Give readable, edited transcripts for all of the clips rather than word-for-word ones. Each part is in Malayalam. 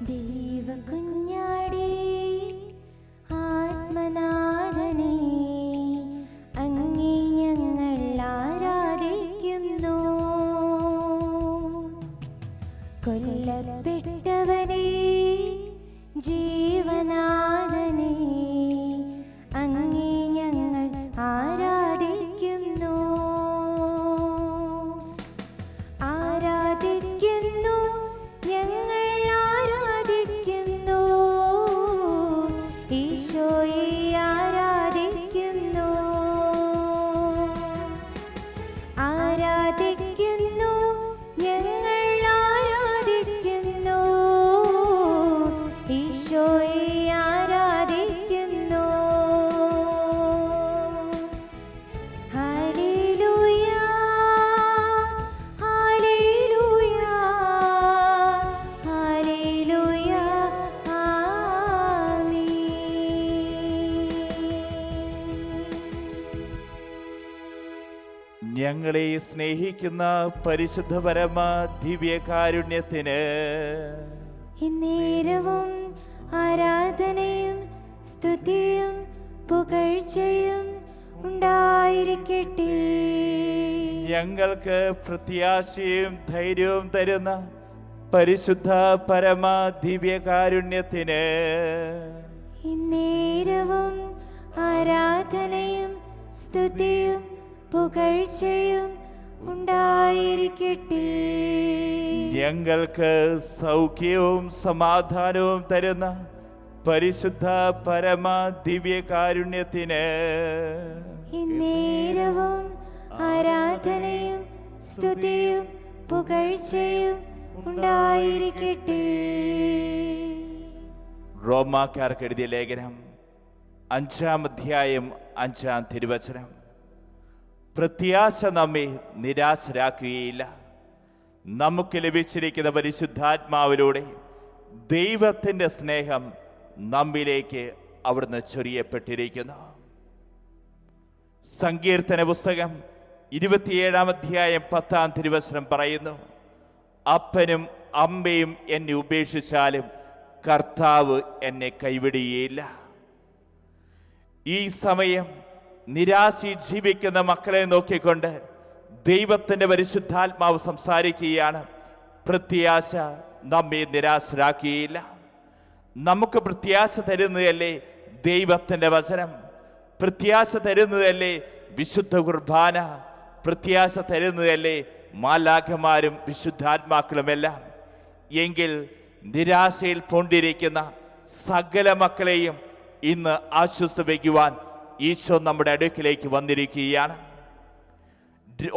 ദൈവകുഞ്ഞാടേ ആത്മനാഥനേ, അങ്ങേ ഞങ്ങൾ ആരാധിക്കുന്നു. കൊല്ലപ്പെട്ടവനേ ജീവനാഥനേ, അങ്ങേ ഞങ്ങൾ ആരാധിക്കുന്നു. ആരാധിക്കുന്നു ഞങ്ങൾ ആരാധിക്കുന്നു, ഈശോയെ ആരാധിക്കുന്നു. ആരാധിക്കുന്നു ഞങ്ങൾ ആരാധിക്കുന്നു, ഈശോയെ ആരാധിക്കുന്നു. ഹല്ലേലൂയ ഹല്ലേലൂയ ഹല്ലേലൂയ ആമേൻ. ഞങ്ങളെ സ്നേഹിക്കുന്ന പരിശുദ്ധ പരമ ദിവ്യകാരുണ്യത്തിന് ഇന്നേരവും ആരാധനയും സ്തുതിയും പുകഴ്ചയും ഉണ്ടായിരിക്കട്ടെ. ഞങ്ങൾക്ക് പ്രത്യാശയും ധൈര്യവും തരുന്ന പരിശുദ്ധ പരമ ദിവ്യകാരുണ്യത്തിന് ഇന്നേരവും ആരാധനയും സ്തുതിയും പുകഴ്ചയും ഉണ്ടായിരിക്കട്ടെ. ഞങ്ങൾക്ക് സൗഖ്യവും സമാധാനവും തരുന്ന പരിശുദ്ധ പരമ ദിവ്യകാരുണ്യത്തിന് ഇന്നേരവും ആരാധനയും സ്തുതിയും പുകഴ്ചയും ഉണ്ടായിരിക്കട്ടെ. റോമാക്കാർക്ക് എഴുതിയ ലേഖനം 5-ാം അധ്യായം 5-ാം തിരുവചനം. പ്രത്യാശ നമ്മെ നിരാശരാക്കുകയില്ല. നമുക്ക് ലഭിച്ചിരിക്കുന്ന പരിശുദ്ധാത്മാവിലൂടെ ദൈവത്തിൻ്റെ സ്നേഹം നമ്മിലേക്ക് അവിടുന്ന് ചൊരിയപ്പെട്ടിരിക്കുന്നു. സങ്കീർത്തന പുസ്തകം 27-ാം അധ്യായം 10-ാം തിരുവചനം പറയുന്നു, അപ്പനും അമ്മയും എന്നെ ഉപേക്ഷിച്ചാലും കർത്താവ് എന്നെ കൈവിടുകയില്ല. ഈ സമയം നിരാശി ജീവിക്കുന്ന മക്കളെ നോക്കിക്കൊണ്ട് ദൈവത്തിൻ്റെ പരിശുദ്ധാത്മാവ് സംസാരിക്കുകയാണ്. പ്രത്യാശ നമ്മെ നിരാശരാക്കുകയില്ല. നമുക്ക് പ്രത്യാശ തരുന്നതല്ലേ ദൈവത്തിൻ്റെ വചനം, പ്രത്യാശ തരുന്നതല്ലേ വിശുദ്ധ കുർബാന, പ്രത്യാശ തരുന്നതല്ലേ മാലാഖമാരും വിശുദ്ധാത്മാക്കളുമെല്ലാം. എങ്കിൽ നിരാശയിൽ കൊണ്ടിരിക്കുന്ന സകല മക്കളെയും ഇന്ന് ആശ്വസിപ്പിക്കുവാൻ ഈശോ നമ്മുടെ അടുക്കിലേക്ക് വന്നിരിക്കുകയാണ്.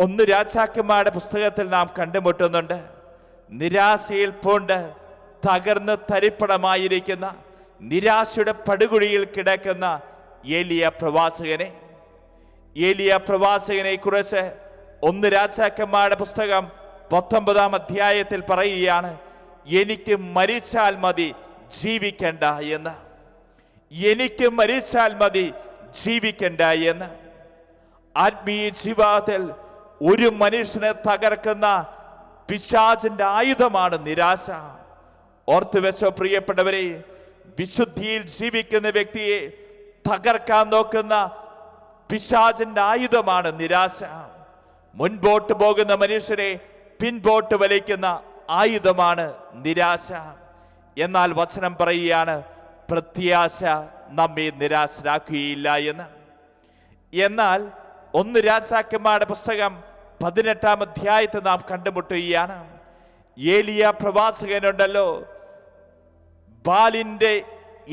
1 രാജാക്കന്മാരുടെ പുസ്തകത്തിൽ നാം കണ്ടുമുട്ടുന്നുണ്ട്. നിരാശയിൽ പോണ്ട് തകർന്ന് തരിപ്പണമായിരിക്കുന്ന, നിരാശയുടെ പടുകുഴിയിൽ കിടക്കുന്ന ഏലിയ പ്രവാചകനെ കുറിച്ച് 1 രാജാക്കന്മാരുടെ പുസ്തകം 19-ാം അധ്യായത്തിൽ പറയുകയാണ്, എനിക്ക് മരിച്ചാൽ മതി ജീവിക്കണ്ട എന്ന്. എനിക്ക് മരിച്ചാൽ മതി ജീവിക്കണ്ട എന്ന്. ആത്മീയ ജീവിതത്തിൽ ഒരു മനുഷ്യനെ തകർക്കുന്ന പിശാചിന്റെ ആയുധമാണ് നിരാശ. ഓർത്തു വെച്ചോ പ്രിയപ്പെട്ടവരെ, വിശുദ്ധിയിൽ ജീവിക്കുന്ന വ്യക്തിയെ തകർക്കാൻ നോക്കുന്ന പിശാചിന്റെ ആയുധമാണ് നിരാശ. മുൻപോട്ട് പോകുന്ന മനുഷ്യനെ പിൻപോട്ട് വലിക്കുന്ന ആയുധമാണ് നിരാശ. എന്നാൽ വചനം പറയുകയാണ്, പ്രത്യാശ നമ്മെ നിരാശരാക്കുകയില്ല എന്ന്. എന്നാൽ 1 രാജാക്കന്മാരുടെ പുസ്തകം 18-ാം അധ്യായത്തിൽ നാം കണ്ടുമുട്ടുകയാണ്. ഏലിയ പ്രവാചകനുണ്ടല്ലോ, ബാലിന്റെ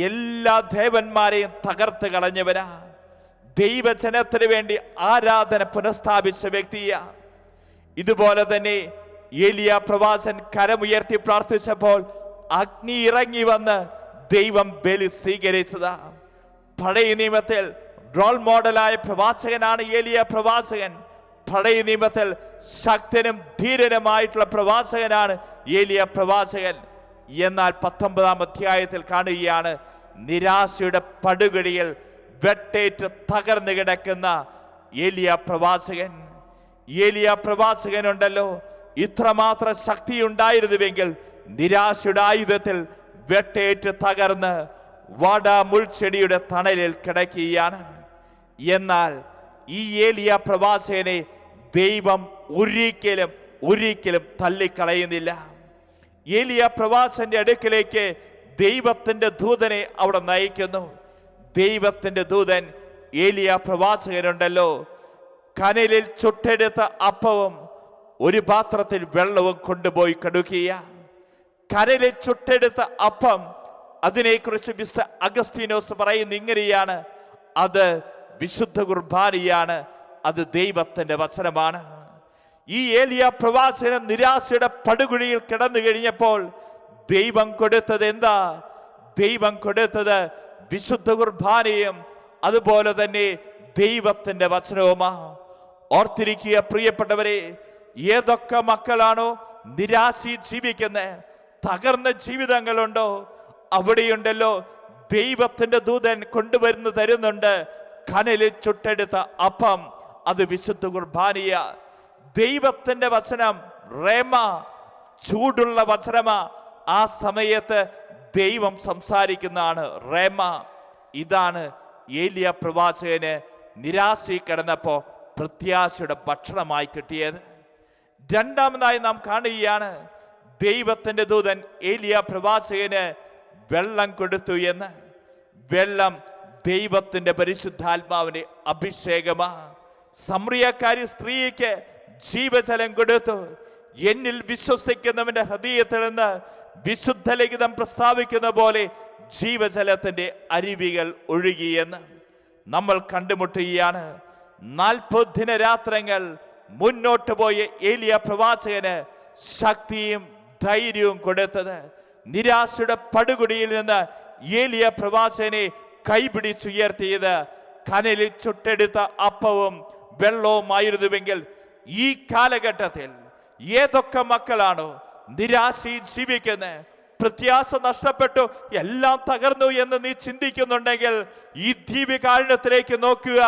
എല്ലാ ദേവന്മാരെയും തകർത്ത് കളഞ്ഞവരാ, ദൈവജനത്തിന് വേണ്ടി ആരാധന പുനഃസ്ഥാപിച്ച വ്യക്തിയാ. ഇതുപോലെ തന്നെ ഏലിയ പ്രവാചകൻ കരമുയർത്തി പ്രാർത്ഥിച്ചപ്പോൾ അഗ്നി ഇറങ്ങി വന്ന് ദൈവം ബലി സ്വീകരിച്ചതാ. പഴയ നിയമത്തിൽ റോൾ മോഡലായ പ്രവാചകനാണ് ഏലിയ പ്രവാചകൻ. പഴയ നിയമത്തിൽ ശക്തനും ധീരനുമായിട്ടുള്ള പ്രവാചകനാണ് ഏലിയ പ്രവാചകൻ. എന്നാൽ 19-ാം അധ്യായത്തിൽ കാണുകയാണ്, നിരാശയുടെ പടുകുഴിയിൽ വെട്ടേറ്റ് തകർന്നു കിടക്കുന്ന ഏലിയ പ്രവാചകനുണ്ടല്ലോ, ഇത്രമാത്രം ശക്തി ഉണ്ടായിരുന്നുവെങ്കിൽ നിരാശയുടെ ആയുധത്തിൽ വെട്ടേറ്റ് തകർന്ന് വാടാമുൾച്ചെടിയുടെ തണലിൽ കിടക്കുകയാണ്. എന്നാൽ ഈ ഏലിയ പ്രവാചകനെ ദൈവം ഒരിക്കലും തള്ളിക്കളയുന്നില്ല. ഏലിയ പ്രവാചകന്റെ അടുക്കിലേക്ക് ദൈവത്തിന്റെ ദൂതനെ അവിടെ നയിക്കുന്നു. ദൈവത്തിന്റെ ദൂതൻ ഏലിയ പ്രവാചകനുണ്ടല്ലോ, കനലിൽ ചുട്ടെടുത്ത അപ്പവും ഒരു പാത്രത്തിൽ വെള്ളവും കൊണ്ടുപോയി കടുക്കുക. കനലിൽ ചുട്ടെടുത്ത അപ്പം, അതിനെക്കുറിച്ച് മിസ്റ്റർ അഗസ്തീനോസ് പറയുന്ന ഇങ്ങനെയാണ്: അത് വിശുദ്ധ കുർബാനയാണ്, അത് ദൈവത്തിന്റെ വചനമാണ്. ഈ ഏലിയ പ്രവാചകൻ നിരാശയുടെ പടുകുഴിയിൽ കിടന്നു കഴിഞ്ഞപ്പോൾ ദൈവം കൊടുത്തത് എന്താ? ദൈവം കൊടുത്തത് വിശുദ്ധ കുർബാനയും അതുപോലെ തന്നെ ദൈവത്തിന്റെ വചനവുമാ. ഓർത്തിരിക്കുക പ്രിയപ്പെട്ടവരെ, ഏതൊക്കെ മക്കളാണോ നിരാശയിൽ ജീവിക്കുന്നത്, തകർന്ന ജീവിതങ്ങളുണ്ടോ, അവിടെയുണ്ടല്ലോ ദൈവത്തിന്റെ ദൂതൻ കൊണ്ടുവരുന്നു തരുന്നുണ്ട് കനലിൽ ചുട്ടെടുത്ത അപ്പം, അത് വിശുദ്ധ കുർബാനയ. ദൈവത്തിന്റെ വചനം റേമ, ചൂടുള്ള വചനമാ. ആ സമയത്ത് ദൈവം സംസാരിക്കുന്നതാണ് റേമ. ഇതാണ് ഏലിയ പ്രവാചകന് നിരാശയിൽ കിടന്നപ്പോ പ്രത്യാശയുടെ ഭക്ഷണമായി കിട്ടിയത്. രണ്ടാമതായി നാം കാണുകയാണ്, ദൈവത്തിന്റെ ദൂതൻ ഏലിയ പ്രവാചകന് വെള്ളം കൊടുത്തു എന്ന്. വെള്ളം ദൈവത്തിന്റെ പരിശുദ്ധാത്മാവിന്റെ അഭിഷേകമാ. സമറിയക്കാരി സ്ത്രീക്ക് ജീവജലം കൊടുത്തു. എന്നിൽ വിശ്വസിക്കുന്നവന്റെ ഹൃദയത്തിൽ നിന്ന് വിശുദ്ധ ലിഖിതം പ്രസ്താവിക്കുന്ന പോലെ ജീവജലത്തിന്റെ അരുവികൾ ഒഴുകിയെന്ന് നമ്മൾ കണ്ടുമുട്ടുകയാണ്. 40 ദിനരാത്രങ്ങൾ മുന്നോട്ട് പോയ ഏലിയ പ്രവാചകന് ശക്തിയും ധൈര്യവും കൊടുത്തത്, നിരാശയുടെ പടുകുടിയിൽ നിന്ന് ഏലിയ പ്രവാചകനെ കൈപിടിച്ചുയർത്തിയത് കനലിൽ ചുട്ടെടുത്ത അപ്പവും വെള്ളവുമായിരുന്നുവെങ്കിൽ ഈ കാലഘട്ടത്തിൽ ഏതൊക്കെ മക്കളാണോ നിരാശയിൽ ജീവിക്കുന്നത്, പ്രത്യാശ നഷ്ടപ്പെട്ടു, എല്ലാം തകർന്നു എന്ന് നീ ചിന്തിക്കുന്നുണ്ടെങ്കിൽ ഈ ദിവ്യകാരുണ്യത്തിലേക്ക് നോക്കുക.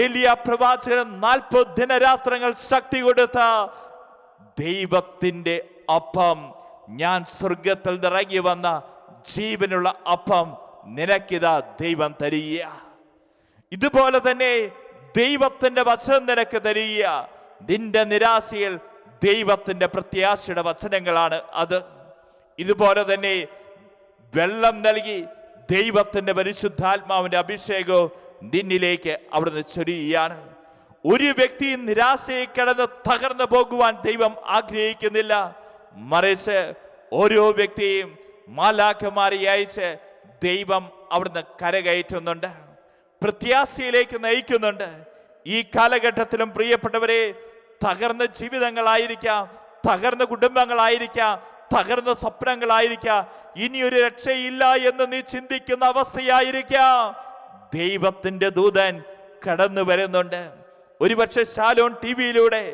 ഏലിയ പ്രവാചകൻ 40 ദിനരാത്രങ്ങൾ ശക്തി കൊടുത്ത ദൈവത്തിന്റെ അപ്പം, ഞാൻ സ്വർഗത്തിൽ നിറങ്ങി വന്ന ജീവനുള്ള അപ്പം നിനക്കിതാ ദൈവം തരിക. ഇതുപോലെ തന്നെ ദൈവത്തിന്റെ വചനം നിനക്ക് തരിക. നിന്റെ നിരാശയിൽ ദൈവത്തിന്റെ പ്രത്യാശയുടെ വചനങ്ങളാണ് അത്. ഇതുപോലെ തന്നെ വെള്ളം നൽകി ദൈവത്തിന്റെ പരിശുദ്ധാത്മാവിന്റെ അഭിഷേകവും നിന്നിലേക്ക് അവിടുന്ന് ചൊരിയാണ്. ഒരു വ്യക്തി നിരാശയിൽ കിടന്ന് തകർന്നു പോകുവാൻ ദൈവം ആഗ്രഹിക്കുന്നില്ല. മറിച്ച് ഓരോ വ്യക്തിയും മാലാഖമാരെ അയച്ച് ദൈവം അവിടുന്ന് കരകയറ്റുന്നുണ്ട്, പ്രത്യാശയിലേക്ക് നയിക്കുന്നുണ്ട്. ഈ കാലഘട്ടത്തിലും പ്രിയപ്പെട്ടവരെ, തകർന്ന ജീവിതങ്ങളായിരിക്കാം, തകർന്ന കുടുംബങ്ങളായിരിക്കാം, തകർന്ന സ്വപ്നങ്ങളായിരിക്കാം, ഇനിയൊരു രക്ഷയില്ല എന്ന് നീ ചിന്തിക്കുന്ന അവസ്ഥയായിരിക്കാം. ദൈവത്തിന്റെ ദൂതൻ കടന്നു വരുന്നുണ്ട്. ഒരുപക്ഷെ ശാലോൺ ടിവിയിലൂടെ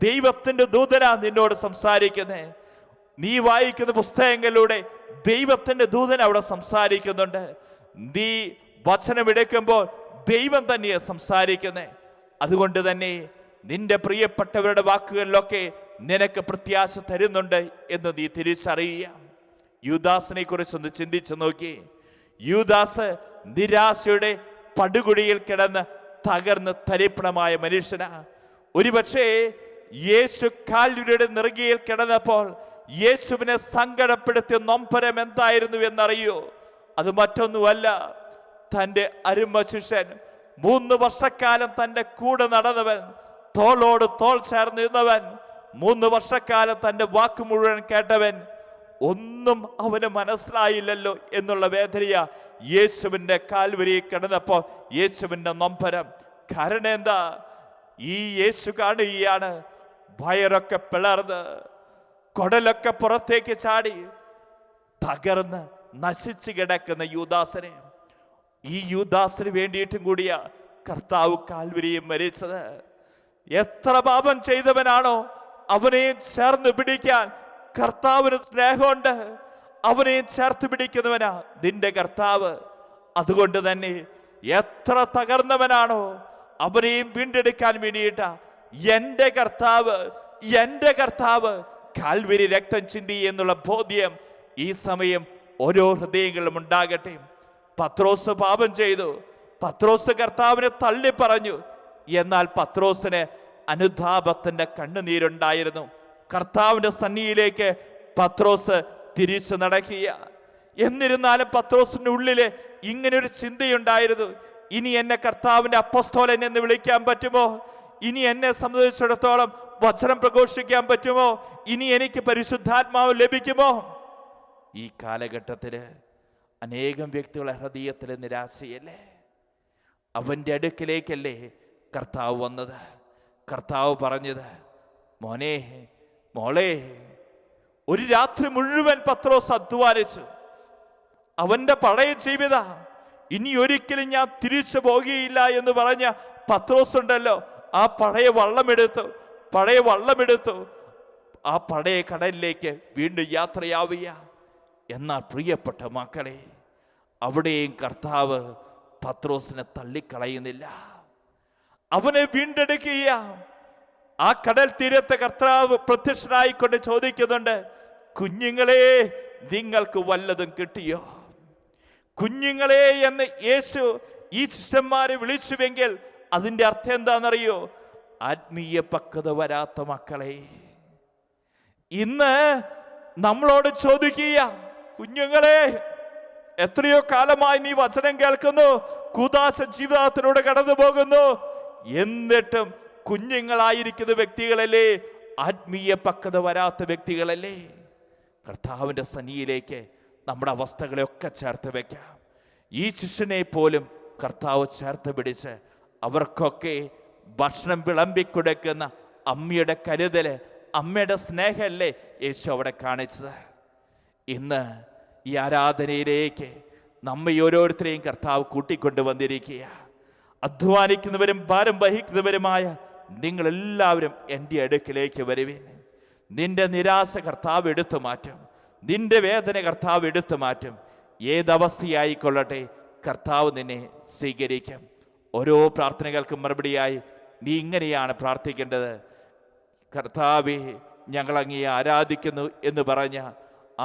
ദൈവത്തിന്റെ ദൂതനാ നിന്നോട് സംസാരിക്കുന്നത്. നീ വായിക്കുന്ന പുസ്തകങ്ങളിലൂടെ ദൈവത്തിന്റെ ദൂതൻ അവിടെ സംസാരിക്കുന്നുണ്ട്. നീ വചനമെടുക്കുമ്പോൾ ദൈവം തന്നെയാണ് സംസാരിക്കുന്നത്. അതുകൊണ്ട് തന്നെ നിന്റെ പ്രിയപ്പെട്ടവരുടെ വാക്കുകളിലൊക്കെ നിനക്ക് പ്രത്യാശ തരുന്നുണ്ട് എന്ന് നീ തിരിച്ചറിയുക. യൂദാസിനെ കുറിച്ചൊന്ന് ചിന്തിച്ചു നോക്കി. യൂദാസ് നിരാശയുടെ പടുകുഴിയിൽ കിടന്ന് തകർന്ന് തരിപ്പണമായ മനുഷ്യനാ. ഒരുപക്ഷെ യേശു കാൽവരിയുടെ നെറുകയിൽ കിടന്നപ്പോൾ യേശുവിനെ സങ്കടപ്പെടുത്തിയ നൊമ്പരം എന്തായിരുന്നു എന്നറിയോ? അത് മറ്റൊന്നുമല്ല, തൻ്റെ അരുമ ശിഷ്യൻ, 3 വർഷക്കാലം തൻ്റെ കൂടെ നടന്നവൻ, തോളോട് തോൾ ചേർന്നിരുന്നവൻ, 3 വർഷക്കാലം തൻ്റെ വാക്ക് മുഴുവൻ കേട്ടവൻ, ഒന്നും അവന് മനസ്സിലായില്ലല്ലോ എന്നുള്ള വേദനയ യേശുവിൻ്റെ കാൽവരിയിൽ കിടന്നപ്പോൾ യേശുവിൻ്റെ നൊമ്പരം. കാരണം എന്താ? ഈ യേശു കാണുകയാണ് വയറൊക്കെ പിളർന്ന് കൊടലൊക്കെ പുറത്തേക്ക് ചാടി തകർന്ന് നശിച്ചു കിടക്കുന്ന യൂദാസിനെ. ഈ യൂദാസിന് വേണ്ടിയിട്ടും കൂടിയാ കർത്താവ് കാൽവരിയിൽ മരിച്ചത്. എത്ര പാപം ചെയ്തവനാണോ അവനെയും ചേർന്ന് പിടിക്കാൻ കർത്താവിന് സ്നേഹമുണ്ട്. അവനെയും ചേർത്ത് പിടിക്കുന്നവനാ നിന്റെ കർത്താവ്. അതുകൊണ്ട് തന്നെ എത്ര തകർന്നവനാണോ അവനെയും വീണ്ടെടുക്കാൻ വേണ്ടിയിട്ട എൻ്റെ കർത്താവ് കാൽവരി രക്തം ചിന്തി എന്നുള്ള ബോധ്യം ഈ സമയം ഓരോ ഹൃദയങ്ങളിലും ഉണ്ടാകട്ടെ. പത്രോസ് പാപം ചെയ്തു. പത്രോസ് കർത്താവിനെ തള്ളി പറഞ്ഞു. എന്നാൽ പത്രോസിന് അനുതാപത്തിന്റെ കണ്ണുനീരുണ്ടായിരുന്നു. കർത്താവിന്റെ സന്നിധിയിലേക്ക് പത്രോസ് തിരിച്ചു നടക്കുക. എന്നിരുന്നാലും പത്രോസിന്റെ ഉള്ളില് ഇങ്ങനൊരു ചിന്തയുണ്ടായിരുന്നു. ഇനി എന്നെ കർത്താവിന്റെ അപ്പോസ്തലൻ എന്ന് വിളിക്കാൻ പറ്റുമോ? ഇനി എന്നെ സംബന്ധിച്ചിടത്തോളം വചനം പ്രഘോഷിക്കാൻ പറ്റുമോ? ഇനി എനിക്ക് പരിശുദ്ധാത്മാവ് ലഭിക്കുമോ? ഈ കാലഘട്ടത്തില് അനേകം വ്യക്തികളുടെ ഹൃദയത്തിലെ നിരാശയല്ലേ? അവന്റെ അടുക്കിലേക്കല്ലേ കർത്താവ് വന്നത്? കർത്താവ് പറഞ്ഞത്, മോനെ, മോളെ, ഒരു രാത്രി മുഴുവൻ പത്രോസ് അധ്വാനിച്ചു. അവന്റെ പഴയ ജീവിത ഇനി ഒരിക്കലും ഞാൻ തിരിച്ചു പോകുകയില്ല എന്ന് പറഞ്ഞ പത്രോസ് ഉണ്ടല്ലോ, ആ പഴയ വള്ളമെടുത്തു. ആ പഴയ കടലിലേക്ക് വീണ്ടും യാത്രയാവുക. എന്നാൽ പ്രിയപ്പെട്ട മക്കളെ, അവിടെയും കർത്താവ് പത്രോസിനെ തള്ളിക്കളയുന്നില്ല. അവനെ വീണ്ടെടുക്കുക. ആ കടൽ തീരത്തെ കർത്താവ് പ്രത്യക്ഷനായിക്കൊണ്ട് ചോദിക്കുന്നുണ്ട്, കുഞ്ഞുങ്ങളെ, നിങ്ങൾക്ക് വല്ലതും കിട്ടിയോ? കുഞ്ഞുങ്ങളെ എന്ന് യേശു ഈ ശിഷ്യന്മാരെ വിളിച്ചുവെങ്കിൽ അതിൻ്റെ അർത്ഥം എന്താണെന്നറിയോ? ആത്മീയ പക്വത വരാത്ത മക്കളെ. ഇന്ന് നമ്മളോട് ചോദിക്കുക, കുഞ്ഞുങ്ങളെ, എത്രയോ കാലമായി നീ വചനം കേൾക്കുന്നു, കൂദാശ ജീവിതത്തിലൂടെ കടന്നു പോകുന്നു, എന്നിട്ടും കുഞ്ഞുങ്ങളായിരിക്കുന്ന വ്യക്തികളല്ലേ, ആത്മീയ പക്വത വരാത്ത വ്യക്തികളല്ലേ? കർത്താവിൻ്റെ സന്നിധിയിലേക്ക് നമ്മുടെ അവസ്ഥകളെയൊക്കെ ചേർത്ത് വെക്കാം. ഈ ശിഷ്യനെ പോലും കർത്താവ് ചേർത്ത് പിടിച്ച് അവർക്കൊക്കെ ഭക്ഷണം വിളമ്പിക്കൊടുക്കുന്ന അമ്മയുടെ കരുതല്, അമ്മയുടെ സ്നേഹമല്ലേ യേശു അവിടെ കാണിച്ചത്? ഇന്ന് ഈ ആരാധനയിലേക്ക് നമ്മെ ഓരോരുത്തരെയും കർത്താവ് കൂട്ടിക്കൊണ്ടുവന്നിരിക്കുക. അധ്വാനിക്കുന്നവരും ഭാരം വഹിക്കുന്നവരുമായ നിങ്ങളെല്ലാവരും എൻ്റെ അടുക്കിലേക്ക് വരുവിൻ. നിന്റെ നിരാശ കർത്താവ് എടുത്തു മാറ്റും. നിന്റെ വേദന കർത്താവ് എടുത്തു മാറ്റും. ഏതവസ്ഥയായിക്കൊള്ളട്ടെ, കർത്താവ് നിന്നെ സ്വീകരിക്കും. ഓരോ പ്രാർത്ഥനകൾക്കും മറുപടിയായി നീ ഇങ്ങനെയാണ് പ്രാർത്ഥിക്കേണ്ടത്: കർത്താവേ, ഞങ്ങൾ അങ്ങയെ ആരാധിക്കുന്നു എന്ന് പറഞ്ഞ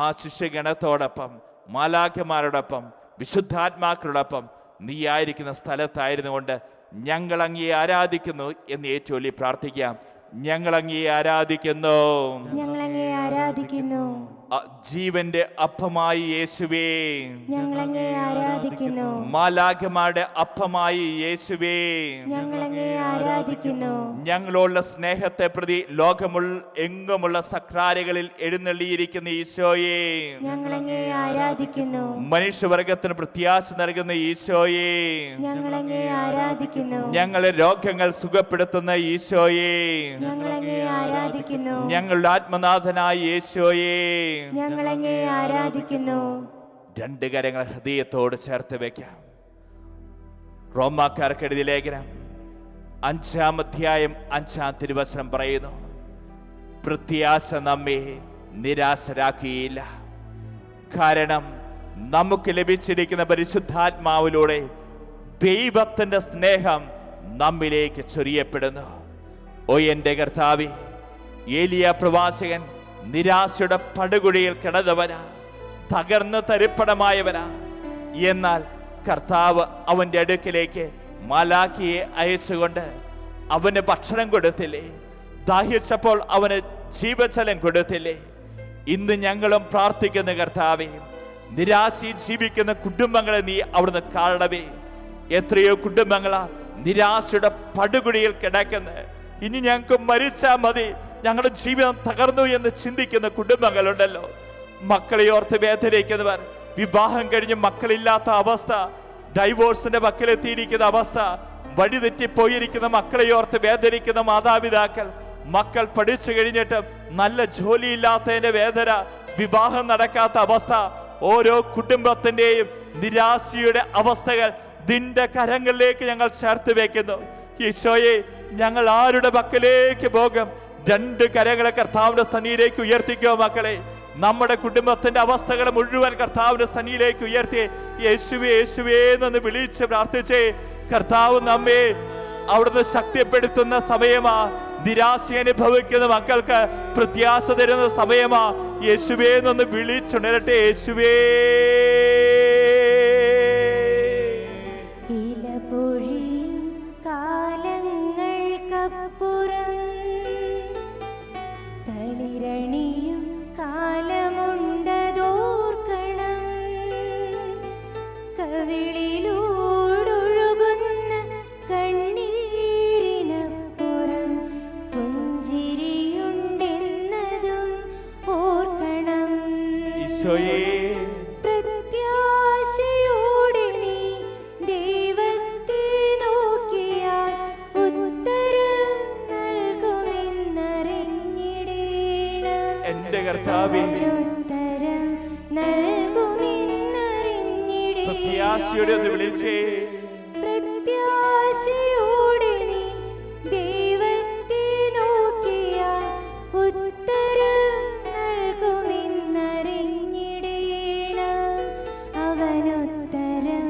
ആ ശിഷ്യഗണത്തോടൊപ്പം, മാലാഖമാരോടൊപ്പം, വിശുദ്ധാത്മാക്കളോടൊപ്പം നീ ആയിരിക്കുന്ന സ്ഥലത്തായിരുന്നു കൊണ്ട് ഞങ്ങൾ അങ്ങയെ ആരാധിക്കുന്നു എന്ന് ഏറ്റുചൊല്ലി പ്രാർത്ഥിക്കാം. ഞങ്ങൾ അങ്ങയെ ആരാധിക്കുന്നു, ഞങ്ങൾ അങ്ങയെ ആരാധിക്കുന്നു. ജീവന്റെ അപ്പമായി യേശുവേ, ഞങ്ങൾ അങ്ങയെ ആരാധിക്കുന്നു. മാലാഖമാരുടെ അപ്പമായി യേശുവേ, ഞങ്ങൾ അങ്ങയെ ആരാധിക്കുന്നു. ഞങ്ങളുള്ള സ്നേഹത്തെ പ്രതി എങ്ങുമുള്ള സക്രാരികളിൽ എഴുന്നള്ളിയിരിക്കുന്ന ഈശോയെ, ഞങ്ങൾ അങ്ങയെ ആരാധിക്കുന്നു. മനുഷ്യവർഗത്തിന് പ്രത്യാശ നൽകുന്ന ഈശോയെ, ഞങ്ങൾ അങ്ങയെ ആരാധിക്കുന്നു. ഞങ്ങളെ രോഗങ്ങൾ സുഖപ്പെടുത്തുന്ന ഈശോയെ, ഞങ്ങൾ അങ്ങയെ ആരാധിക്കുന്നു. ഞങ്ങളുടെ ആത്മനാഥനായ യേശോയെ, ഞങ്ങൾ അങ്ങയെ ആരാധിക്കുന്നു. രണ്ട് കരങ്ങൾ ഹൃദയത്തോട് ചേർത്ത് വെക്കാം. റോമാക്കാർക്ക് എഴുതിയ ലേഖനം 5-ാം അധ്യായം 5-ാം തിരുവചനം പറയുന്നു, പ്രത്യാശ നമ്മെ നിരാശരാക്കുകയില്ല. കാരണം നമുക്ക് ലഭിച്ചിരിക്കുന്ന പരിശുദ്ധാത്മാവിലൂടെ ദൈവത്തിന്റെ സ്നേഹം നമ്മിലേക്ക് ചൊരിയപ്പെടുന്നു. ഓ എൻ്റെ കർത്താവേ, ഏലിയ പ്രവാചകൻ നിരാശയുടെ പടുകുഴിയിൽ കിടന്നവനാ, തകർന്ന് തരിപ്പണമായവനാ. എന്നാൽ കർത്താവ് അവൻ്റെ അടുക്കിലേക്ക് മാലാഖിയെ അയച്ചുകൊണ്ട് അവന് ഭക്ഷണം കൊടുത്തില്ലേ? ദാഹിച്ചപ്പോൾ അവന് ജീവജലം കൊടുത്തില്ലേ? ഇന്ന് ഞങ്ങളും പ്രാർത്ഥിക്കുന്ന കർത്താവേ, നിരാശയിൽ ജീവിക്കുന്ന കുടുംബങ്ങളെ നീ അവിടുന്ന് കാണണമേ. എത്രയോ കുടുംബങ്ങളാ നിരാശയുടെ പടുകുഴിയിൽ കിടക്കുന്നത്. ഇനി ഞങ്ങൾക്ക് മരിച്ചാൽ മതി, ഞങ്ങളുടെ ജീവിതം തകർന്നു എന്ന് ചിന്തിക്കുന്ന കുടുംബങ്ങളുണ്ടല്ലോ. മക്കളെ ഓർത്ത് വേദനിക്കുന്നവർ, വിവാഹം കഴിഞ്ഞ് മക്കളില്ലാത്ത അവസ്ഥ, ഡൈവോഴ്സിന്റെ മക്കളെത്തിയിരിക്കുന്ന അവസ്ഥ, വഴിതെറ്റിപ്പോയിരിക്കുന്ന മക്കളെ ഓർത്ത് വേദനിക്കുന്ന മാതാപിതാക്കൾ, മക്കൾ പഠിച്ചു കഴിഞ്ഞിട്ട് നല്ല ജോലിയില്ലാത്തതിന്റെ വേദന, വിവാഹം നടക്കാത്ത അവസ്ഥ, ഓരോ കുടുംബത്തിന്റെയും നിരാശയുടെ അവസ്ഥകൾ നിന്റെ കരങ്ങളിലേക്ക് ഞങ്ങൾ ചേർത്ത് വെക്കുന്നു. ഈശോയെ, ഞങ്ങൾ ആരുടെ പക്കലേക്ക് പോകും? രണ്ട് കരങ്ങളെ കർത്താവിന്റെ സന്നിധിയിലേക്ക് ഉയർത്തിക്കോ മക്കളെ. നമ്മുടെ കുടുംബത്തിന്റെ അവസ്ഥകൾ മുഴുവൻ കർത്താവിന്റെ സന്നിധിയിലേക്ക് ഉയർത്തി യേശുവേ യേശുവേ എന്ന് വിളിച്ച് പ്രാർത്ഥിച്ചേ. കർത്താവ് നമ്മെ അവിടുന്ന് ശക്തിപ്പെടുത്തുന്ന സമയമാ. നിരാശ അനുഭവിക്കുന്ന മക്കൾക്ക് പ്രത്യാശ തരുന്ന സമയമാ. യേശുവേ എന്നൊന്ന് വിളിച്ചുണരട്ടെ. യേശുവേ. ഇലപൊഴിയും കാലങ്ങൾക്കപ്പുറം തളിരണിയും കാലമുണ്ടതോർക്കണം. കവിളിലൂടൊഴുകുന്ന കണ്ണീരിനപ്പുറം പുഞ്ചിരിയുണ്ടെന്നതും ഓർക്കണം. ഈശോയേ, പ്രത്യാശയോടെ നീ ദൈവത്തെ നോക്കിയാൽ ഉത്തരം നൽകുമെന്നറിഞ്ഞിടേണം. എന്റെ കർത്താവേ, ഉത്തരം നൽകുമെന്നറിഞ്ഞിടേണം. പ്രത്യാശയോടെ ഒന്ന് വിളിച്ചേ. പ്രത്യാശയോടെ നീ ദൈവത്തെ നോക്കിയാൽ ഉത്തരം നൽകുമെന്നറിഞ്ഞിടേണം. അവനുത്തരം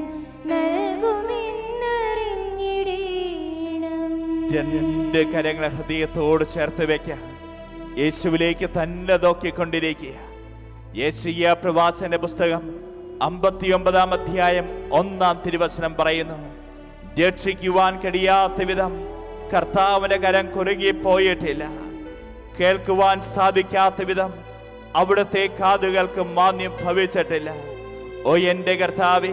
നൽകുമെന്നറിഞ്ഞിടേണം. രണ്ട് കരങ്ങളെ ഹൃദയത്തോട് ചേർത്ത് വെക്കാം. യേശുവിലേക്ക് തന്നെ നോക്കിക്കൊണ്ടിരിക്കുക. യേശയ്യാ പ്രവാചകന്റെ പുസ്തകം 59-ാം അധ്യായം 1-ാം തിരുവചനം പറയുന്നു, രക്ഷിക്കുവാൻ കഴിയാത്ത വിധം കർത്താവിന്റെ കരം കുറുകിപ്പോയിട്ടില്ല, കേൾക്കുവാൻ സാധിക്കാത്ത വിധം അവിടുത്തെ കാതുകൾക്ക് മാന്യം ഭവിച്ചിട്ടില്ല. ഓ എൻ്റെ കർത്താവേ,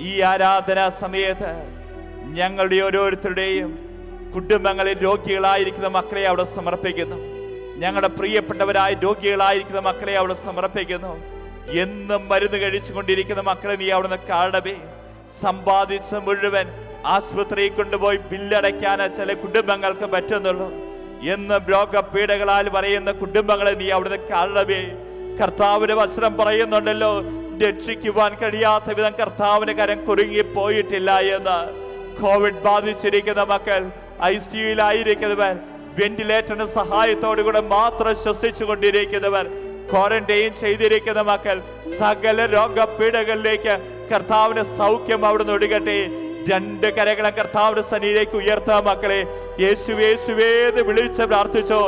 ഈ ആരാധനാ സമയത്ത് ഞങ്ങളുടെ ഓരോരുത്തരുടെയും കുടുംബങ്ങളിൽ രോഗികളായിരിക്കുന്ന മക്കളെ അവിടെ സമർപ്പിക്കുന്നു. ഞങ്ങളുടെ പ്രിയപ്പെട്ടവരായ രോഗികളായിരിക്കുന്ന മക്കളെ അവിടെ സമർപ്പിക്കുന്നു. എന്നും മരുന്ന് കഴിച്ചുകൊണ്ടിരിക്കുന്ന മക്കളെ നീ അവിടുന്ന് കാണണമേ. സമ്പാദിച്ച മുഴുവൻ ആശുപത്രിയിൽ കൊണ്ടുപോയി ബില്ലടയ്ക്കാൻ ചില കുടുംബങ്ങൾക്ക് പറ്റുന്നുള്ളൂ. എന്നും രോഗപീഠകളാൽ പറയുന്ന കുടുംബങ്ങളെ നീ അവിടുന്ന് കാണണമേ. കർത്താവിന്റെ വചനം പറയുന്നുണ്ടല്ലോ, രക്ഷിക്കുവാൻ കഴിയാത്ത വിധം കർത്താവിന്റെ കരം കുറുങ്ങിപ്പോയിട്ടില്ല എന്ന്. കോവിഡ് ബാധിച്ചിരിക്കുന്ന മക്കൾ, ICUയിലായിരിക്കുന്നവർ, വെന്റിലേറ്ററിന്റെ സഹായത്തോടുകൂടെ മാത്രം ശ്വസിച്ചു കൊണ്ടിരിക്കുന്നവർ, ക്വാറന്റൈൻ ചെയ്തിരിക്കുന്ന മക്കൾ, സകല രോഗപീഠകളിലേക്ക് കർത്താവിന്റെ സൗഖ്യം അവിടുന്ന് ഒടുകട്ടെ. രണ്ട് കരകളെ കർത്താവിന്റെ സന്നിധിയിലേക്ക് ഉയർത്താൻ മക്കളെ. യേശുവേ യേശുവേ എന്ന് വിളിച്ച് പ്രാർത്ഥിച്ചോ.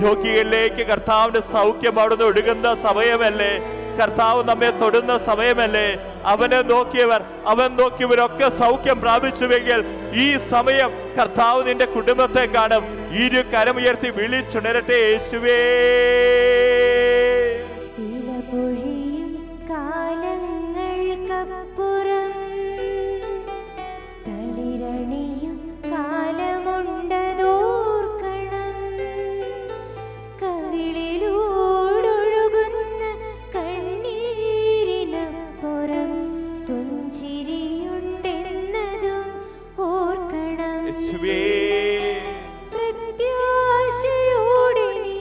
രോഗികളിലേക്ക് കർത്താവിന്റെ സൗഖ്യം അവിടുന്ന് ഒഴുകുന്ന സമയമല്ലേ? കർത്താവ് നമ്മെ തൊടുന്ന സമയമല്ലേ? അവനെ നോക്കിയവർ, അവൻ നോക്കിയവരൊക്കെ സൗഖ്യം പ്രാപിച്ചുവെങ്കിൽ ഈ സമയം കർത്താവ് നിന്റെ കുടുംബത്തെ കാണും. ഇരു കരമുയർത്തി വിളിച്ചുണരട്ടെ. യേശുവേ. ഇലപൊഴിയും കാലങ്ങൾക്കപ്പുറം തളിരണിയും കാലമുണ്ടതോർക്കണം. കവിളിലൂടൊഴുകുന്ന കണ്ണീരിനപ്പുറം പുഞ്ചിരിയുണ്ടെന്നതും ഓർക്കണം. പ്രത്യാശയോടെ നീ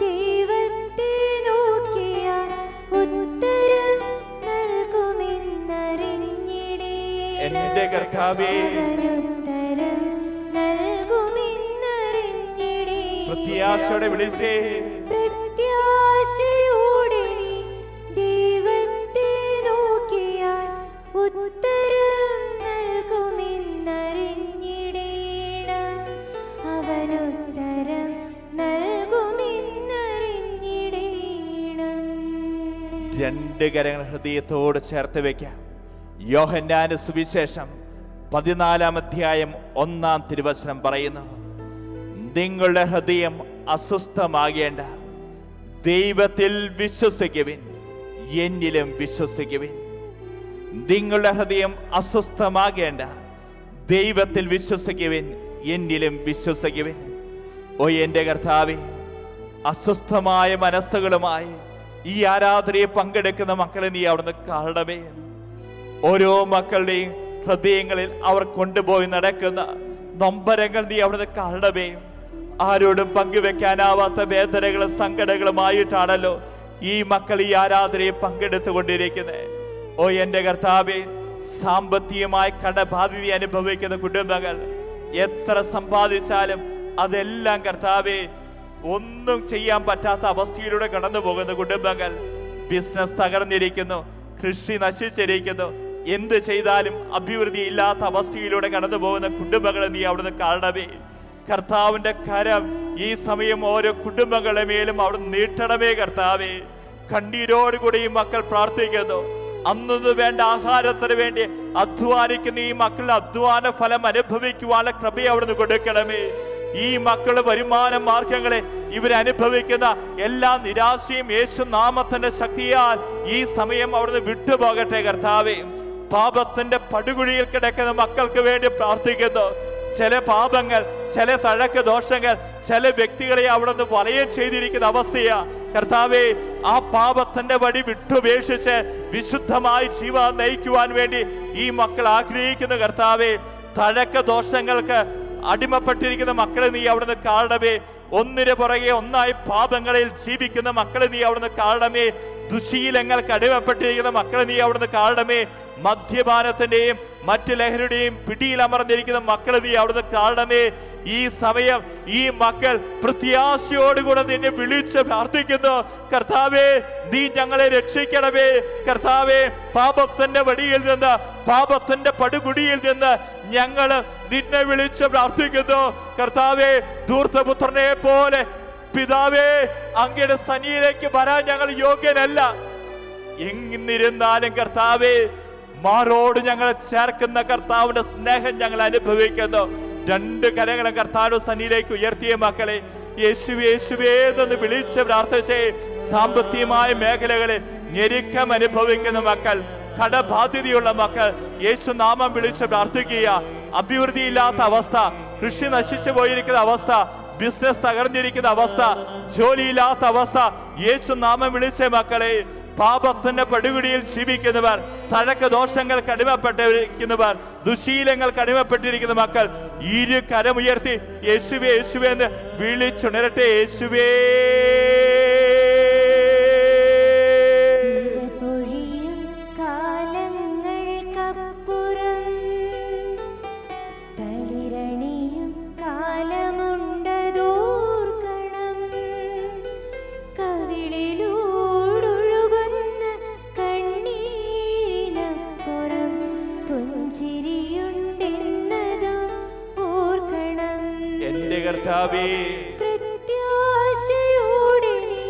ദൈവത്തെ നോക്കിയാൽ ഉത്തരം നൽകുമെന്നറിഞ്ഞിടേണം. എന്റെ കർത്താവേ, അവനുത്തരം നൽകുമെന്നറിഞ്ഞിടേണം. പ്രത്യാശയോടെ വിളിച്ചേ. പ്രത്യാശയോടെ നീ ദൈവത്തെ നോക്കിയാൽ ഉത്തരം നൽകുമെന്നറിഞ്ഞിടേണം. അവനുത്തരം നൽകുമെന്നറിഞ്ഞിടേണം. രണ്ട് കരങ്ങൾ ഹൃദയത്തോട് ചേർത്ത് വെക്കാം. യോഹന്നാന്റെ സുവിശേഷം 14-ാം അധ്യായം 1-ാം തിരുവചനം പറയുന്നു, നിങ്ങളുടെ ഹൃദയം അസ്വസ്ഥമാകേണ്ട, ദൈവത്തിൽ വിശ്വസിക്കുവിൻ, എന്നിലും വിശ്വസിക്കുവിൻ. നിങ്ങളുടെ ഹൃദയം അസ്വസ്ഥമാകേണ്ട, ദൈവത്തിൽ വിശ്വസിക്കുവിൻ, എന്നിലും വിശ്വസിക്കുവിൻ. ഓ എൻ്റെ കർത്താവേ, അസ്വസ്ഥമായ മനസ്സുകളുമായി ഈ ആരാധനയെ പങ്കെടുക്കുന്ന മക്കളെ നീ അവിടുന്ന് കാണണമേ. ഓരോ മക്കളുടെയും ഹൃദയങ്ങളിൽ അവർ കൊണ്ടുപോയി നടക്കുന്ന നൊമ്പരങ്ങൾ നീ അവിടുന്ന് കാണണമേ. ആരോടും പങ്കുവെക്കാനാവാത്ത വേദനകളും സങ്കടങ്ങളുമായിട്ടാണല്ലോ ഈ മക്കൾ ഈ ആരാധനയെ പങ്കെടുത്തുകൊണ്ടിരിക്കുന്നത്. ഓ എൻ്റെ കർത്താവേ, സാമ്പത്തികമായി കടബാധ്യത അനുഭവിക്കുന്ന കുടുംബങ്ങൾ, എത്ര സമ്പാദിച്ചാലും അതെല്ലാം കർത്താവേ ഒന്നും ചെയ്യാൻ പറ്റാത്ത അവസ്ഥയിലൂടെ കടന്നു പോകുന്ന കുടുംബങ്ങൾ, ബിസിനസ് തകർന്നിരിക്കുന്നു, കൃഷി നശിച്ചിരിക്കുന്നു, എന്ത് ചെയ്താലും അഭിവൃദ്ധി ഇല്ലാത്ത അവസ്ഥയിലൂടെ കടന്നു പോകുന്ന കുടുംബങ്ങളെ നീ അവിടുന്ന് കാണണമേ. കർത്താവിന്റെ കരം ഈ സമയം ഓരോ കുടുംബങ്ങളുടെ മേലും അവിടുന്ന് നീട്ടണമേ കർത്താവേ. കണ്ണീരോടുകൂടി ഈ മക്കൾ പ്രാർത്ഥിക്കുന്നു. അന്നത് വേണ്ട ആഹാരത്തിന് വേണ്ടി അധ്വാനിക്കുന്ന ഈ മക്കളുടെ അധ്വാന ഫലം അനുഭവിക്കുവാനുള്ള കൃപ അവിടുന്ന് കൊടുക്കണമേ. ഈ മക്കളുടെ വരുമാന മാർഗങ്ങളെ ഇവരനുഭവിക്കുന്ന എല്ലാ നിരാശയും യേശു നാമത്തിന്റെ ശക്തിയാൽ ഈ സമയം അവിടുന്ന് വിട്ടുപോകട്ടെ കർത്താവേ. പാപത്തിന്റെ പടുകുഴിയിൽ കിടക്കുന്ന മക്കൾക്ക് വേണ്ടി പ്രാർത്ഥിക്കുന്നു. ചില പാപങ്ങൾ, ചില തഴക്ക ദോഷങ്ങൾ, ചില വ്യക്തികളെ അവിടുന്ന് വലയം ചെയ്തിരിക്കുന്ന അവസ്ഥയാ കർത്താവേ. ആ പാപത്തിന്റെ വഴി വിട്ടുപേക്ഷിച്ച് വിശുദ്ധമായി ജീവൻ നയിക്കുവാൻ വേണ്ടി ഈ മക്കൾ ആഗ്രഹിക്കുന്നു കർത്താവേ. തഴക്ക ദോഷങ്ങൾക്ക് അടിമപ്പെട്ടിരിക്കുന്ന മക്കളെ നീ അവിടുന്ന് കാണണമേ. ഒന്നിനു പുറകെ ഒന്നായി പാപങ്ങളിൽ ജീവിക്കുന്ന മക്കളെ നീ അവിടുന്ന് കാണണമേ. ദുശീലങ്ങൾക്ക് അടിമപ്പെട്ടിരിക്കുന്ന മക്കളെ നീ അവിടുന്ന് കാണണമേ. മദ്യപാനത്തിന്റെയും മറ്റ് ലഹരിയുടെയും പിടിയിൽ അമർന്നിരിക്കുന്ന മക്കളെ നീ അവിടുന്ന് കാണണമേ. ഈ സമയം ഈ മക്കൾ പ്രത്യാശയോടുകൂടെ നിന്നെ വിളിച്ച് പ്രാർത്ഥിക്കുന്നു കർത്താവേ. നീ ഞങ്ങളെ രക്ഷിക്കണമേ കർത്താവേ. പാപത്തിന്റെ വടിയിൽ നിന്ന്, പാപത്തിന്റെ പടുകുടിയിൽ നിന്ന് ഞങ്ങൾ നിന്നെ വിളിച്ച് പ്രാർത്ഥിക്കുന്നു കർത്താവേ. ധൂർത്തപുത്രനെ പോലെ പിതാവേ, അങ്ങയുടെ സന്നിധിയിലേക്ക് വരാൻ ഞങ്ങൾ യോഗ്യനല്ല. എന്നിരുന്നാലും കർത്താവേ, മാറോട് ഞങ്ങളെ ചേർക്കുന്ന കർത്താവിന്റെ സ്നേഹം ഞങ്ങൾ അനുഭവിക്കുന്നു. രണ്ട് കരങ്ങളും കർത്താവിന്റെ സന്നിധിയിലേക്ക് ഉയർത്തിയ മക്കളെ യേശുവേ യേശുവേ എന്ന് വിളിച്ച് പ്രാർത്ഥിച്ചേ. സാമ്പത്തികമായ മേഖലകളിൽ ഞെരുക്കം അനുഭവിക്കുന്ന മക്കൾ, കടബാധ്യതയുള്ള മക്കൾ യേശു നാമം വിളിച്ച് പ്രാർത്ഥിക്കുക. അഭിവൃദ്ധിയില്ലാത്ത അവസ്ഥ, കൃഷി നശിച്ചു പോയിരിക്കുന്ന അവസ്ഥ, ബിസിനസ് തകർന്നിരിക്കുന്ന അവസ്ഥ, ജോലിയില്ലാത്ത അവസ്ഥ, യേശു നാമം വിളിച്ച മക്കളെ. പാപത്തിന്റെ പടുകുടിയിൽ ജീവിക്കുന്നവർ, തഴക്ക ദോഷങ്ങൾക്ക് അടിമപ്പെട്ടിരിക്കുന്നവർ, ദുശീലങ്ങൾക്ക് അടിമപ്പെട്ടിരിക്കുന്ന മക്കൾ ഇരു കരമുയർത്തി യേശുവേ യേശുവേ എന്ന് വിളിച്ചുണരട്ടെ. യേശുവേ കർത്താവേ, പ്രത്യാശയോടെ നീ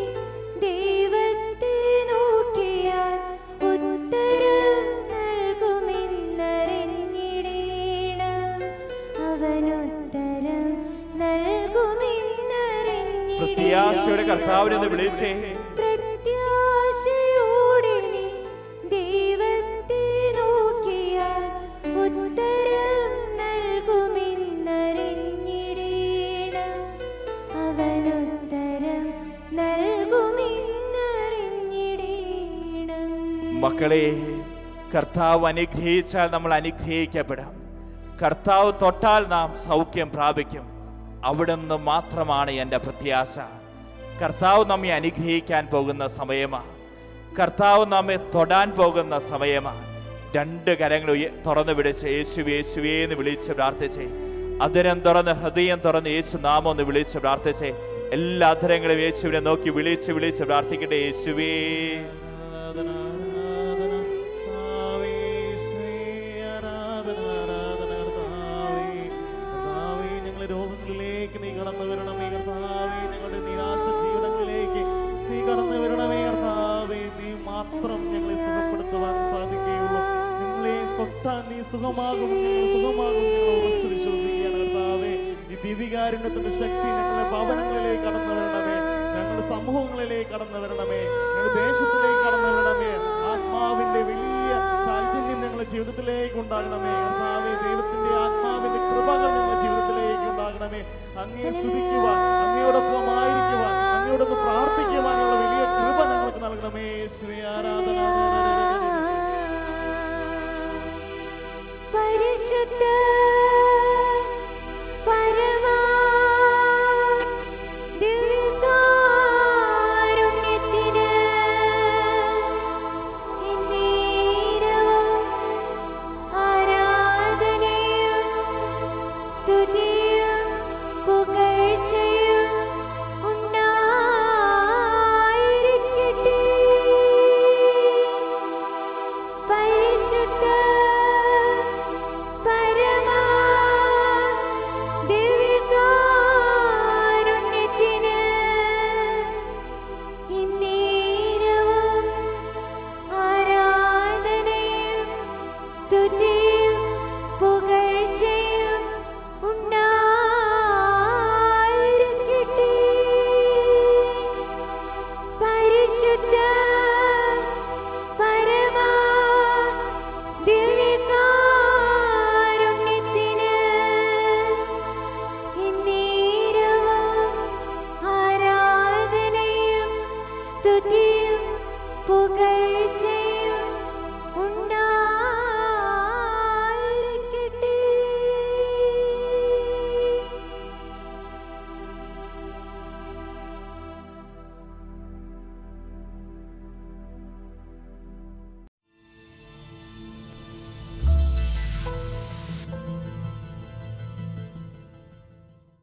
ദൈവത്തെ നോക്കിയാൽ ഉത്തരം നൽകുമെന്നറിഞ്ഞിടേണം. അവനുത്തരം നൽകുമെന്നറിഞ്ഞിടേണം. പ്രത്യാശയോടെ കർത്താവിനെ വിളിച്ചേ. പ്രത്യാശയോടെ നീ ദൈവത്തെ നോക്കിയാൽ ഉത്തരം നൽകുമെന്നറിഞ്ഞിടേണം. മക്കളെ, കർത്താവ് അനുഗ്രഹിച്ചാൽ നമ്മൾ അനുഗ്രഹിക്കപ്പെടാം. കർത്താവ് തൊട്ടാൽ നാം സൗഖ്യം പ്രാപിക്കും. അവിടുന്ന് മാത്രമാണ് എൻ്റെ പ്രത്യാശ. കർത്താവ് നമ്മെ അനുഗ്രഹിക്കാൻ പോകുന്ന സമയമാണ്. കർത്താവ് നമ്മെ തൊടാൻ പോകുന്ന സമയമാണ്. രണ്ട് കരങ്ങൾ തുറന്നു വിളിച്ച് യേശുവേ യേശുവേ എന്ന് വിളിച്ച് പ്രാർത്ഥിച്ചേ. അധരം തുറന്ന് ഹൃദയം തുറന്ന് യേശു നാമം ഒന്ന് വിളിച്ച് പ്രാർത്ഥിച്ചേ. എല്ലാ അധരങ്ങളും യേശുവിനെ നോക്കി വിളിച്ച് വിളിച്ച് പ്രാർത്ഥിക്കട്ടെ. യേശുവേ രോഗങ്ങളിലേക്ക് നീ കടന്നു വരണമേ കർത്താവേ. ഞങ്ങളുടെ നിരാശ ജീവിതങ്ങളിലേക്ക് നീ കടന്നു വരണമേ കർത്താവേ. നീ മാത്രം ഞങ്ങളെ സുഖപ്പെടുത്തുവാൻ സാധിക്കുകയുള്ളൂ. നിങ്ങളെ തൊട്ടാൽ നീ സുഖമാകും, സുഖമാകും. ഞങ്ങൾ ഉറച്ചു വിശ്വസിക്കുകയാണ് കർത്താവേ. ഈ ദിവ്യകാരുണ്യത്തിന്റെ ശക്തി ഞങ്ങളുടെ ഭവനങ്ങളിലേക്ക് കടന്നു വരണമേ, ഞങ്ങളുടെ സമൂഹങ്ങളിലേക്ക് കടന്നു വരണമേ, ഞങ്ങളുടെ ദേശത്തിലേക്ക് കടന്നു വരണമേ. ആത്മാവിന്റെ വലിയ ചൈതന്യം ഞങ്ങളുടെ ജീവിതത്തിലേക്ക് ഉണ്ടാകണമേ കർത്താവേ. ദൈവത്തിന്റെ ആത്മാവിന്റെ കൃപകൾ ഞങ്ങളുടെ ജീവിതത്തിലേക്ക് ഉണ്ടാകണമേ. അങ്ങയെ സ്തുതിക്കുവാൻ